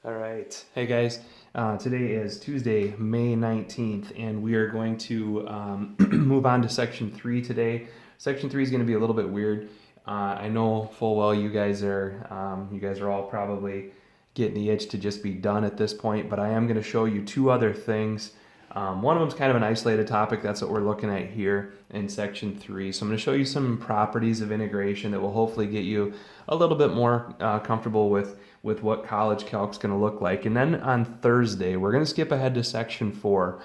All right. Hey guys, today is Tuesday, May 19th, and we are going to move on to section 3 today. Section 3 is going to be a little bit weird. I know full well you guys are all probably getting the itch to just be done at this point, but I am going to show you two other things. One of them is kind of an isolated topic. That's what we're looking at here in section 3. So I'm going to show you some properties of integration that will hopefully get you a little bit more comfortable with what college calc is going to look like. And then on Thursday, we're going to skip ahead to section 4,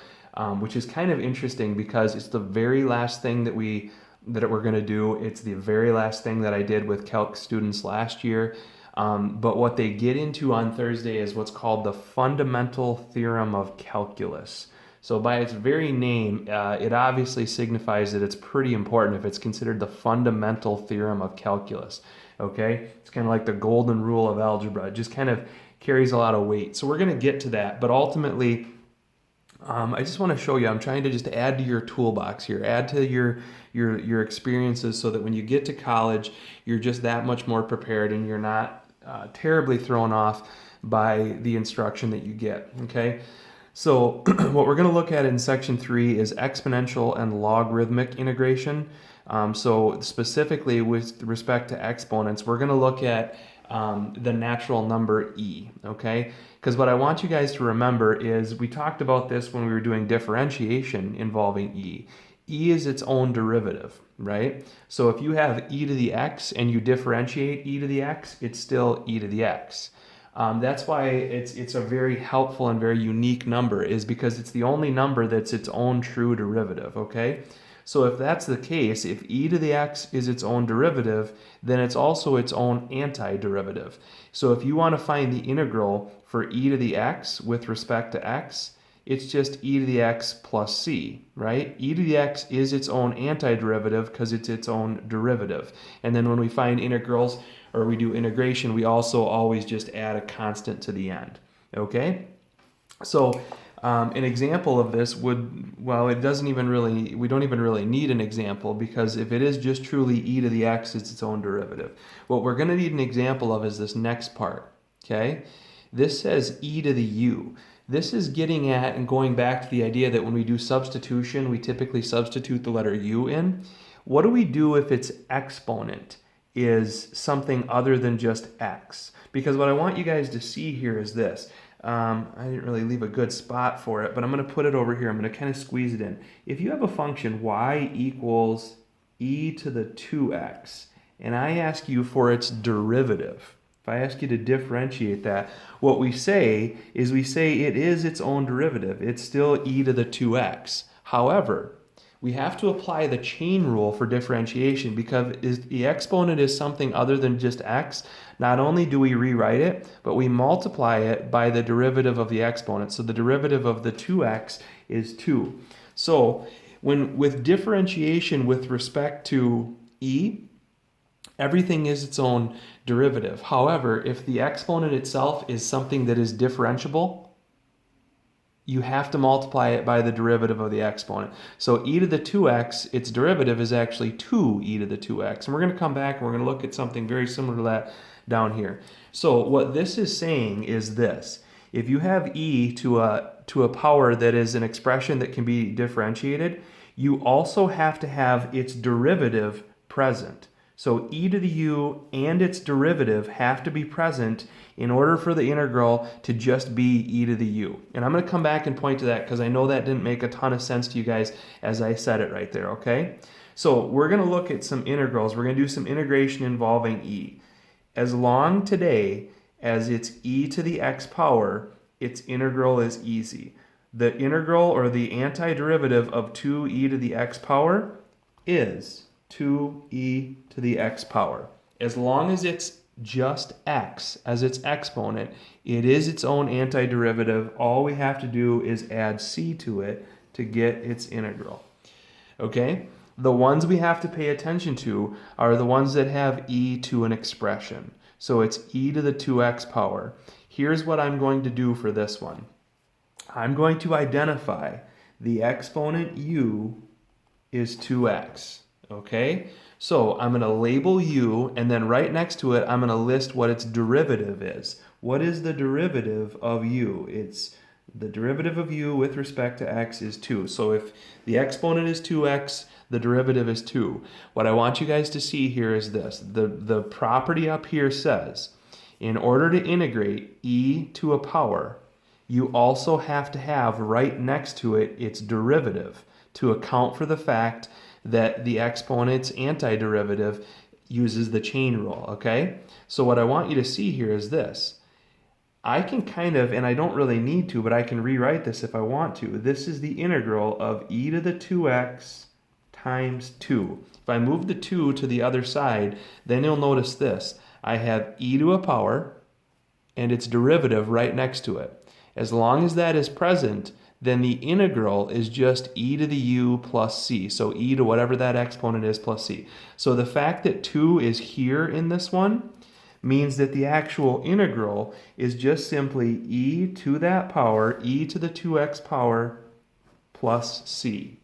which is kind of interesting because it's the very last thing that we're going to do. It's the very last thing that I did with calc students last year. But what they get into on Thursday is what's called the fundamental theorem of calculus. So by its very name, it obviously signifies that it's pretty important if it's considered the fundamental theorem of calculus. Okay, it's kind of like the golden rule of algebra. It just kind of carries a lot of weight. So we're going to get to that, but ultimately, I just want to show you. I'm trying to just add to your toolbox here, add to your experiences, so that when you get to college, you're just that much more prepared and you're not terribly thrown off by the instruction that you get. Okay. So what we're going to look at in section 3 is exponential and logarithmic integration. So specifically with respect to exponents, we're going to look at the natural number e, okay? Because what I want you guys to remember is we talked about this when we were doing differentiation involving e. E is its own derivative, right? So if you have e to the x and you differentiate e to the x, it's still e to the x. That's why it's a very helpful and very unique number, is because it's the only number that's its own true derivative, okay? So if that's the case, if e to the x is its own derivative, then it's also its own antiderivative. So if you want to find the integral for e to the x with respect to x, it's just e to the x plus c, right? E to the x is its own antiderivative because it's its own derivative. And then when we find integrals, or we do integration, we also always just add a constant to the end, okay? So an example of this would, well, we don't even really need an example, because if it is just truly e to the x, it's its own derivative. What we're going to need an example of is this next part, okay? This says e to the u. This is getting at and going back to the idea that when we do substitution, we typically substitute the letter u in. What do we do if its exponent is something other than just x? Because what I want you guys to see here is this. I didn't really leave a good spot for it, but I'm going to put it over here. I'm going to kind of squeeze it in. If you have a function y equals e to the 2x, and I ask you for its derivative, if I ask you to differentiate that, what we say is it is its own derivative. It's still e to the 2x. However, we have to apply the chain rule for differentiation, because if the exponent is something other than just x, not only do we rewrite it, but we multiply it by the derivative of the exponent. So the derivative of the 2x is 2. So with differentiation with respect to e, everything is its own derivative. However, if the exponent itself is something that is differentiable, you have to multiply it by the derivative of the exponent. So e to the 2x, its derivative is actually 2e to the 2x. And we're going to come back and we're going to look at something very similar to that down here. So what this is saying is this. If you have e to a power that is an expression that can be differentiated, you also have to have its derivative present. So e to the u and its derivative have to be present in order for the integral to just be e to the u. And I'm going to come back and point to that because I know that didn't make a ton of sense to you guys as I said it right there, okay? So we're going to look at some integrals. We're going to do some integration involving e. As long today as it's e to the x power, its integral is easy. The integral, or the antiderivative of 2e to the x power, is 2e to the x power. As long as it's just x as its exponent, it is its own antiderivative. All we have to do is add c to it to get its integral. Okay? The ones we have to pay attention to are the ones that have e to an expression. So it's e to the 2x power. Here's what I'm going to do for this one. I'm going to identify the exponent u is 2x. Okay? So I'm going to label u, and then right next to it, I'm going to list what its derivative is. What is the derivative of u? It's the derivative of u with respect to x is 2. So if the exponent is 2x, the derivative is 2. What I want you guys to see here is this. The property up here says, in order to integrate e to a power, you also have to have right next to it its derivative to account for the fact that the exponent's antiderivative uses the chain rule, okay? So what I want you to see here is this. I can kind of, and I don't really need to, but I can rewrite this if I want to. This is the integral of e to the 2x times 2. If I move the 2 to the other side, then you'll notice this. I have e to a power and its derivative right next to it. As long as that is present, then the integral is just e to the u plus c. So e to whatever that exponent is plus c. So the fact that 2 is here in this one means that the actual integral is just simply e to that power, e to the 2x power plus c.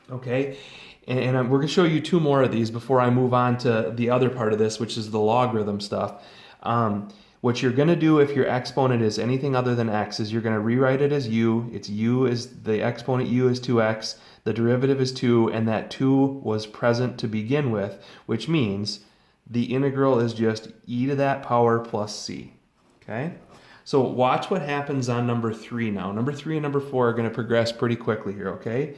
Okay? And we're going to show you two more of these before I move on to the other part of this, which is the logarithm stuff. What you're going to do if your exponent is anything other than x is you're going to rewrite it as u. It's u is the exponent u is 2x, the derivative is 2, and that 2 was present to begin with, which means the integral is just e to that power plus c. Okay? So watch what happens on number 3 now. Number 3 and number 4 are going to progress pretty quickly here, okay?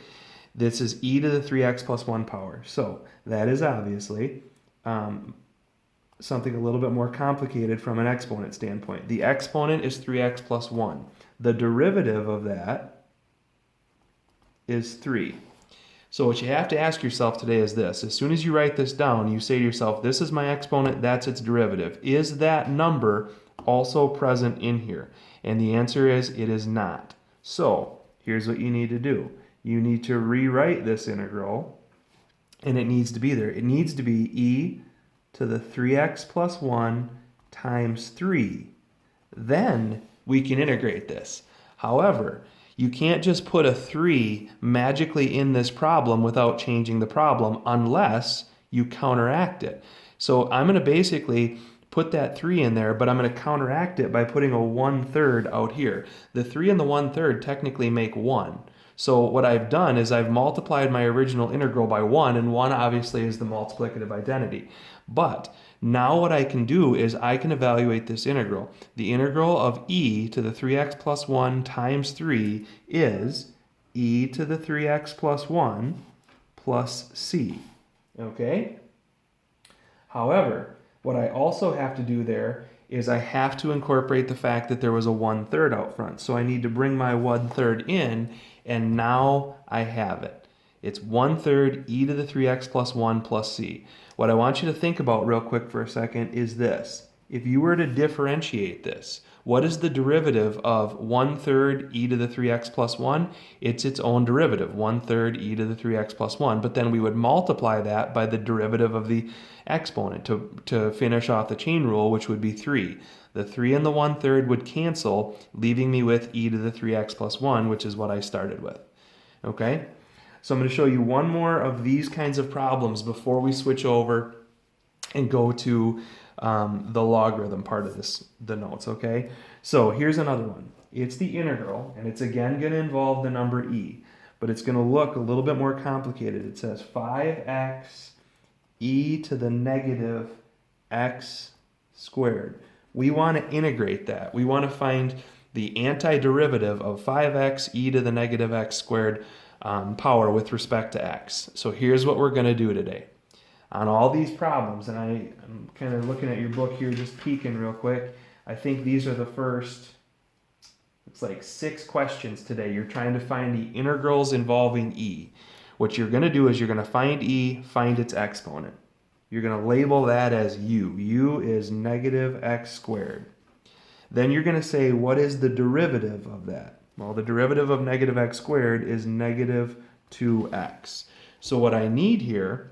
This is e to the 3x plus 1 power. So that is obviously something a little bit more complicated from an exponent standpoint. The exponent is 3x plus 1. The derivative of that is 3. So what you have to ask yourself today is this. As soon as you write this down, you say to yourself, this is my exponent, that's its derivative. Is that number also present in here? And the answer is it is not. So here's what you need to do. You need to rewrite this integral, and it needs to be there. It needs to be e to the 3x plus 1 times 3. Then we can integrate this. However, you can't just put a 3 magically in this problem without changing the problem unless you counteract it. So I'm going to basically put that 3 in there, but I'm going to counteract it by putting a 1/3 out here. The 3 and the 1/3 technically make 1. So what I've done is I've multiplied my original integral by 1, and 1 obviously is the multiplicative identity. But now what I can do is I can evaluate this integral. The integral of e to the 3x plus 1 times 3 is e to the 3x plus 1 plus c. Okay? However, what I also have to do there is I have to incorporate the fact that there was a 1/3 out front. So I need to bring my 1/3 in, and now I have it. It's 1/3 e to the 3x plus 1 plus c. What I want you to think about real quick for a second is this. If you were to differentiate this, what is the derivative of 1/3 e to the 3x plus 1? It's its own derivative, 1/3 e to the 3x plus 1. But then we would multiply that by the derivative of the exponent to finish off the chain rule, which would be 3. The 3 and the 1/3 would cancel, leaving me with e to the 3x plus 1, which is what I started with. Okay? So I'm going to show you one more of these kinds of problems before we switch over and go to the logarithm part of the notes, okay? So here's another one. It's the integral, and it's again going to involve the number e, but it's going to look a little bit more complicated. It says 5x e to the negative x squared. We want to integrate that. We want to find the antiderivative of 5x e to the negative x squared power with respect to x. So here's what we're going to do today. On all these problems, and I'm kind of looking at your book here, just peeking real quick. I think these are the first, it's like 6 questions today. You're trying to find the integrals involving e. What you're going to do is you're going to find e, find its exponent. You're going to label that as u. U is negative x squared. Then you're going to say, what is the derivative of that? Well, the derivative of negative x squared is negative 2x. So what I need here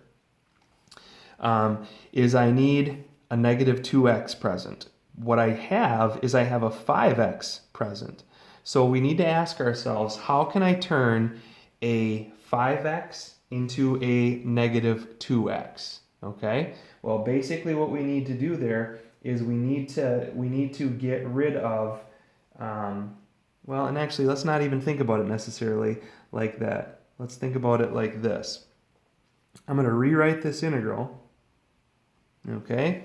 is I need a negative 2x present. What I have is I have a 5x present. So we need to ask ourselves, how can I turn a 5x into a negative 2x? Okay? Well, basically what we need to do there is we need to get rid of, well, and actually let's not even think about it necessarily like that. Let's think about it like this. I'm going to rewrite this integral, okay?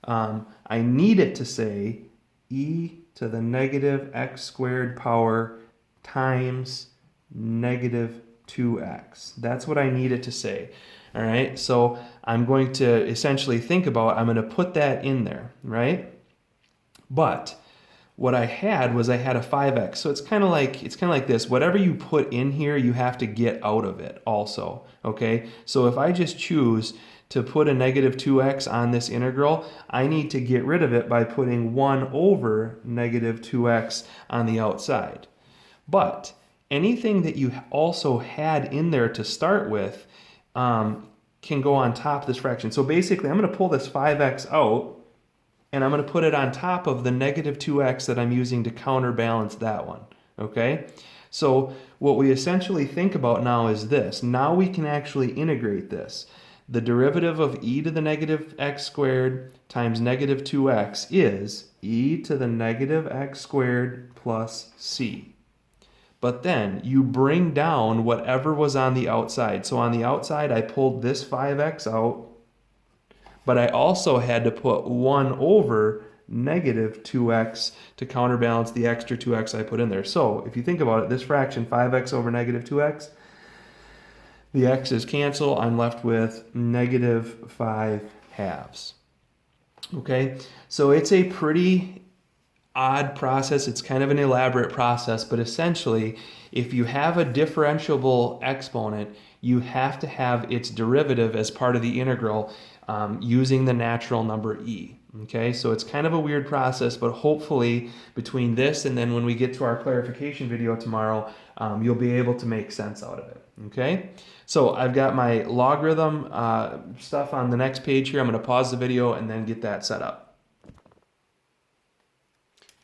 I need it to say e to the negative x squared power times negative 2x. That's what I need it to say. All right, so I'm going to essentially think about, I'm going to put that in there, right? But what I had was I had a 5x. So it's kind of like this. Whatever you put in here, you have to get out of it also, okay? So if I just choose to put a negative 2x on this integral, I need to get rid of it by putting 1 over negative 2x on the outside. But anything that you also had in there to start with can go on top of this fraction. So basically, I'm going to pull this 5x out, and I'm going to put it on top of the negative 2x that I'm using to counterbalance that one, okay? So what we essentially think about now is this. Now we can actually integrate this. The derivative of e to the negative x squared times negative 2x is e to the negative x squared plus c. But then you bring down whatever was on the outside. So on the outside, I pulled this 5x out, but I also had to put 1 over negative 2x to counterbalance the extra 2x I put in there. So if you think about it, this fraction, 5x over negative 2x, the x's cancel. I'm left with negative 5/2. Okay, so it's a pretty odd process. It's kind of an elaborate process, but essentially, if you have a differentiable exponent, you have to have its derivative as part of the integral using the natural number e. Okay, so it's kind of a weird process, but hopefully between this and then when we get to our clarification video tomorrow, you'll be able to make sense out of it. Okay, so I've got my logarithm stuff on the next page here. I'm going to pause the video and then get that set up.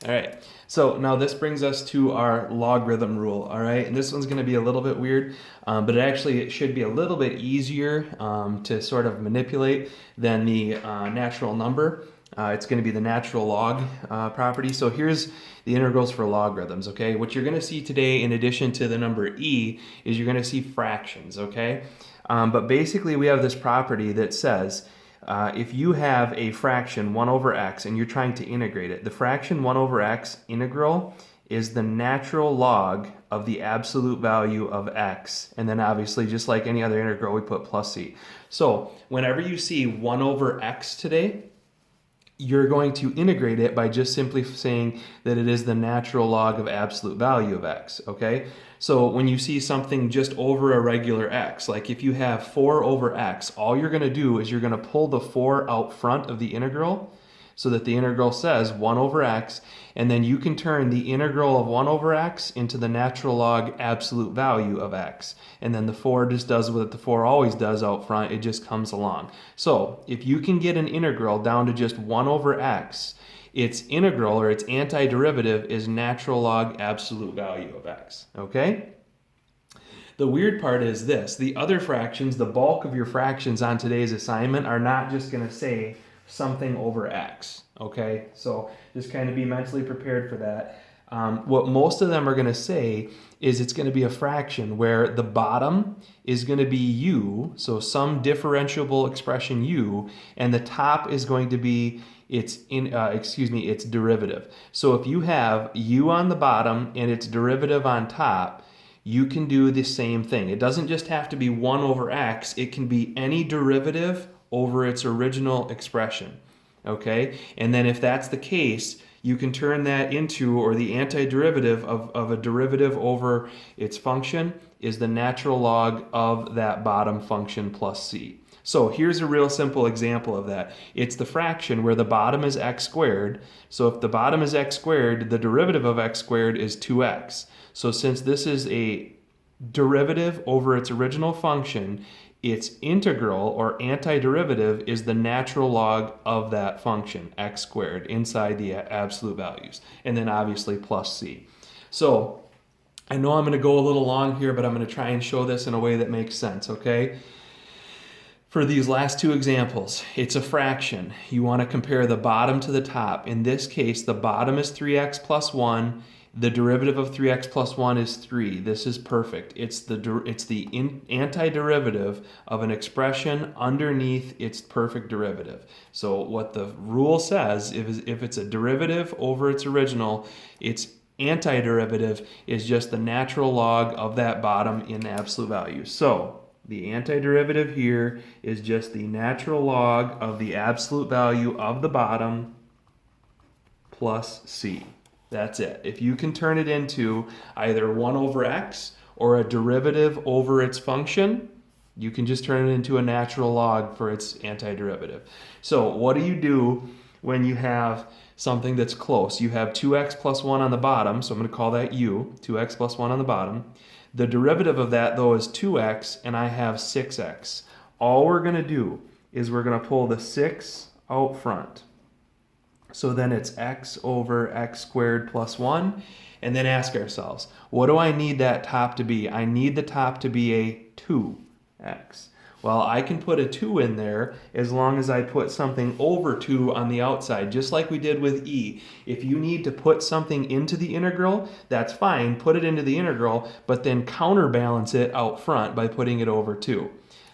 All right, so now this brings us to our logarithm rule, all right? And this one's going to be a little bit weird, but it should be a little bit easier to sort of manipulate than the natural number. It's going to be the natural log property. So here's the integrals for logarithms, okay? What you're going to see today, in addition to the number e, is you're going to see fractions, okay? But basically, we have this property that says, if you have a fraction 1 over x and you're trying to integrate it, the fraction 1 over x integral is the natural log of the absolute value of x. And then obviously, just like any other integral, we put plus c. So whenever you see 1 over x today, you're going to integrate it by just simply saying that it is the natural log of absolute value of x, okay? So when you see something just over a regular x, like if you have 4 over x, all you're going to do is you're going to pull the 4 out front of the integral so that the integral says 1 over x, and then you can turn the integral of 1 over x into the natural log absolute value of x. And then the 4 just does what the 4 always does out front, it just comes along. So if you can get an integral down to just 1 over x, its integral or its antiderivative is natural log absolute value of x, okay? The weird part is this, the other fractions, the bulk of your fractions on today's assignment are not just going to say something over x, okay? So just kind of be mentally prepared for that. What most of them are going to say is it's going to be a fraction where the bottom is going to be u, so some differentiable expression u, and the top is going to be its derivative. So if you have u on the bottom and its derivative on top, you can do the same thing. It doesn't just have to be 1 over x, it can be any derivative over its original expression, okay? And then if that's the case, you can turn that into, or the antiderivative of a derivative over its function is the natural log of that bottom function plus c. So here's a real simple example of that. It's the fraction where the bottom is x squared. So if the bottom is x squared, the derivative of x squared is 2x. So since this is a derivative over its original function, its integral or antiderivative is the natural log of that function, x squared, inside the absolute values. And then obviously plus c. So I know I'm going to go a little long here, but I'm going to try and show this in a way that makes sense, okay? For these last two examples, it's a fraction. You want to compare the bottom to the top. In this case, the bottom is 3x plus 1. The derivative of 3x plus 1 is 3. This is perfect. It's the antiderivative of an expression underneath its perfect derivative. So what the rule says, if it's a derivative over its original, its antiderivative is just the natural log of that bottom in absolute value. So the antiderivative here is just the natural log of the absolute value of the bottom plus c. That's it. If you can turn it into either 1 over x or a derivative over its function, you can just turn it into a natural log for its antiderivative. So what do you do when you have something that's close? You have 2x plus 1 on the bottom, so I'm going to call that u, 2x plus 1 on the bottom. The derivative of that, though, is 2x, and I have 6x. All we're going to do is we're going to pull the 6 out front. So then it's x over x squared plus 1, and then ask ourselves, what do I need that top to be? I need the top to be a 2x. Well, I can put a 2 in there as long as I put something over 2 on the outside, just like we did with e. If you need to put something into the integral, that's fine, put it into the integral, but then counterbalance it out front by putting it over 2.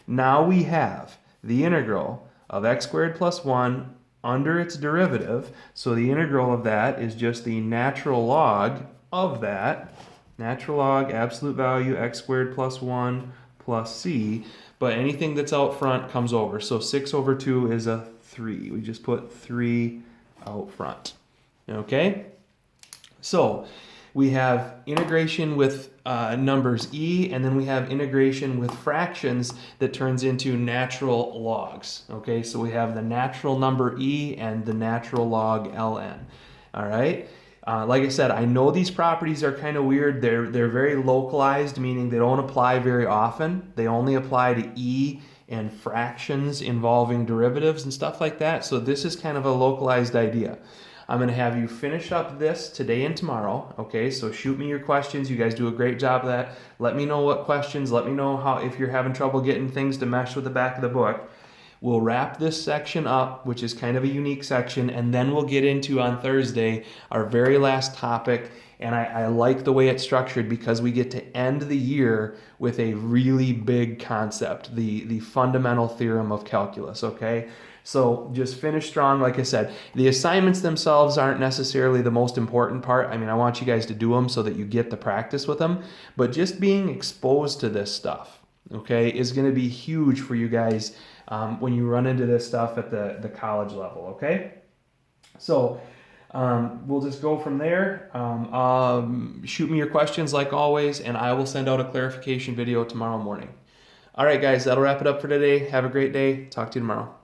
Now we have the integral of x squared plus 1 under its derivative, so the integral of that is just the natural log of that, natural log absolute value x squared plus 1 plus c, but anything that's out front comes over. So 6 over 2 is a 3. We just put 3 out front. Okay? So we have integration with numbers e, and then we have integration with fractions that turns into natural logs. Okay? So we have the natural number e and the natural log ln. All right? Like I said, I know these properties are kind of weird. They're very localized, meaning they don't apply very often. They only apply to e and fractions involving derivatives and stuff like that. So this is kind of a localized idea. I'm going to have you finish up this today and tomorrow. Okay, so shoot me your questions. You guys do a great job of that. Let me know what questions. Let me know how if you're having trouble getting things to mesh with the back of the book. We'll wrap this section up, which is kind of a unique section, and then we'll get into, on Thursday, our very last topic. And I like the way it's structured because we get to end the year with a really big concept, the fundamental theorem of calculus, okay? So just finish strong. Like I said, the assignments themselves aren't necessarily the most important part. I mean, I want you guys to do them so that you get the practice with them. But just being exposed to this stuff, okay, is going to be huge for you guys when you run into this stuff at the college level, okay? So we'll just go from there. Shoot me your questions like always, and I will send out a clarification video tomorrow morning. All right, guys, that'll wrap it up for today. Have a great day. Talk to you tomorrow.